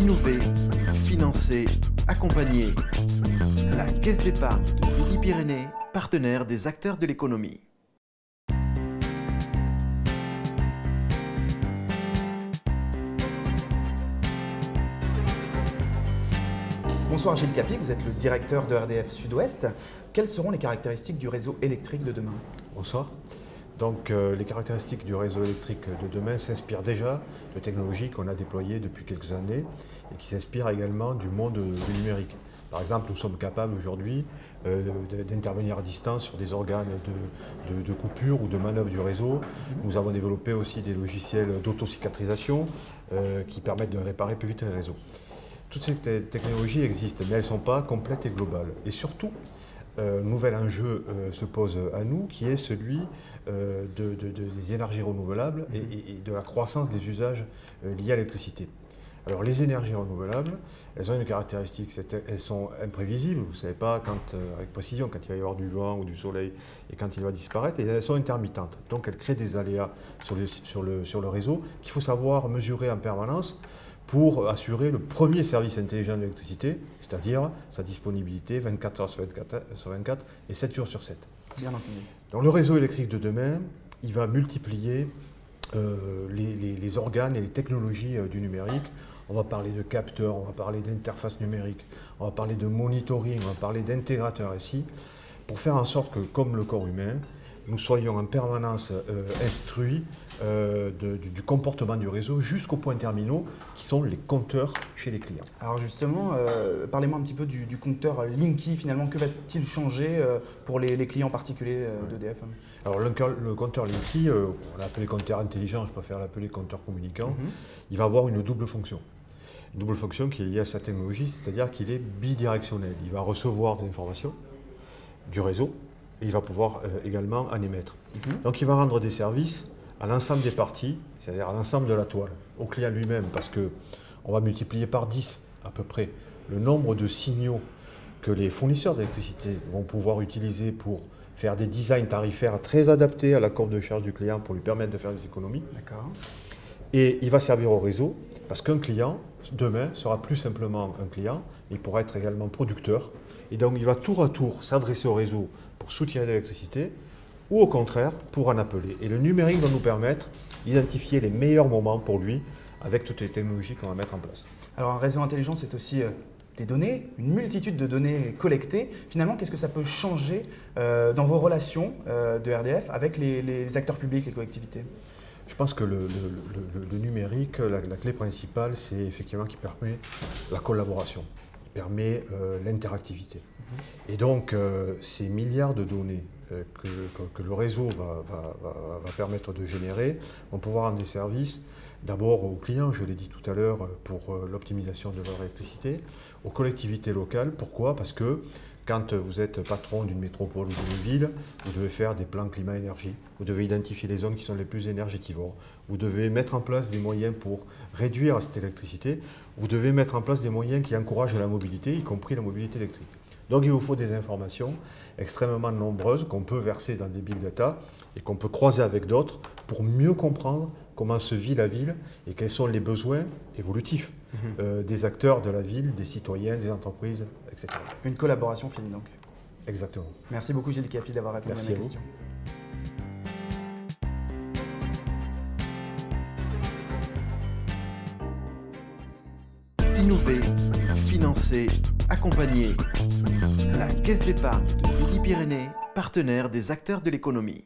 Innover, financer, accompagner. La Caisse d'épargne de Midi-Pyrénées, partenaire des acteurs de l'économie. Bonsoir Gilles Capi, vous êtes le directeur de RDF Sud-Ouest. Quelles seront les caractéristiques du réseau électrique de demain? Bonsoir. Donc les caractéristiques du réseau électrique de demain s'inspirent déjà de technologies qu'on a déployées depuis quelques années et qui s'inspirent également du monde du numérique. Par exemple, nous sommes capables aujourd'hui d'intervenir à distance sur des organes de coupure ou de manœuvre du réseau. Nous avons développé aussi des logiciels d'autocicatrisation qui permettent de réparer plus vite les réseaux. Toutes ces technologies existent, mais elles ne sont pas complètes et globales. Et surtout, un nouvel enjeu se pose à nous, qui est celui des énergies renouvelables et de la croissance des usages liés à l'électricité. Alors les énergies renouvelables, elles ont une caractéristique, elles sont imprévisibles, vous ne savez pas avec précision quand il va y avoir du vent ou du soleil et quand il va disparaître, et elles sont intermittentes. Donc elles créent des aléas sur le réseau qu'il faut savoir mesurer en permanence pour assurer le premier service intelligent de l'électricité, c'est-à-dire sa disponibilité 24 heures sur 24 et 7 jours sur 7. Bien entendu. Donc le réseau électrique de demain, il va multiplier les organes et les technologies du numérique. On va parler de capteurs, on va parler d'interface numérique, on va parler de monitoring, on va parler d'intégrateurs ici, pour faire en sorte que, comme le corps humain, nous soyons en permanence instruits du comportement du réseau jusqu'aux points terminaux qui sont les compteurs chez les clients. Alors justement, parlez-moi un petit peu du compteur Linky. Finalement, que va-t-il changer pour les clients particuliers d'EDF? Alors le compteur Linky, on l'a appelé compteur intelligent, je préfère l'appeler compteur communicant, il va avoir une double fonction. Une double fonction qui est liée à sa technologie, c'est-à-dire qu'il est bidirectionnel. Il va recevoir des informations du réseau, et il va pouvoir également en émettre. Donc il va rendre des services à l'ensemble des parties, c'est-à-dire à l'ensemble de la toile, au client lui-même, parce qu'on va multiplier par 10 à peu près le nombre de signaux que les fournisseurs d'électricité vont pouvoir utiliser pour faire des designs tarifaires très adaptés à la courbe de charge du client pour lui permettre de faire des économies. D'accord. Et il va servir au réseau, parce qu'un client, demain, sera plus simplement un client, il pourra être également producteur. Et donc il va tour à tour s'adresser au réseau pour soutirer l'électricité, ou au contraire, pour en appeler. Et le numérique va nous permettre d'identifier les meilleurs moments pour lui, avec toutes les technologies qu'on va mettre en place. Alors un réseau intelligent, c'est aussi des données, une multitude de données collectées. Finalement, qu'est-ce que ça peut changer dans vos relations de RDF avec les acteurs publics, les collectivités? Je pense que le numérique, la clé principale, c'est effectivement qu'il permet la collaboration, il permet l'interactivité. Et donc, ces milliards de données que le réseau va permettre de générer vont pouvoir rendre des services d'abord aux clients, je l'ai dit tout à l'heure, pour l'optimisation de leur électricité, aux collectivités locales. Pourquoi? Parce que quand vous êtes patron d'une métropole ou d'une ville, vous devez faire des plans climat-énergie, vous devez identifier les zones qui sont les plus énergivores, vous devez mettre en place des moyens pour réduire cette électricité, vous devez mettre en place des moyens qui encouragent la mobilité, y compris la mobilité électrique. Donc il vous faut des informations extrêmement nombreuses qu'on peut verser dans des big data et qu'on peut croiser avec d'autres pour mieux comprendre comment se vit la ville et quels sont les besoins évolutifs des acteurs de la ville, des citoyens, des entreprises, etc. Une collaboration fine donc. Exactement. Merci beaucoup Gilles Capi d'avoir répondu à mes questions. Innover, financer, accompagner. La Caisse d'épargne de Midi-Pyrénées, partenaire des acteurs de l'économie.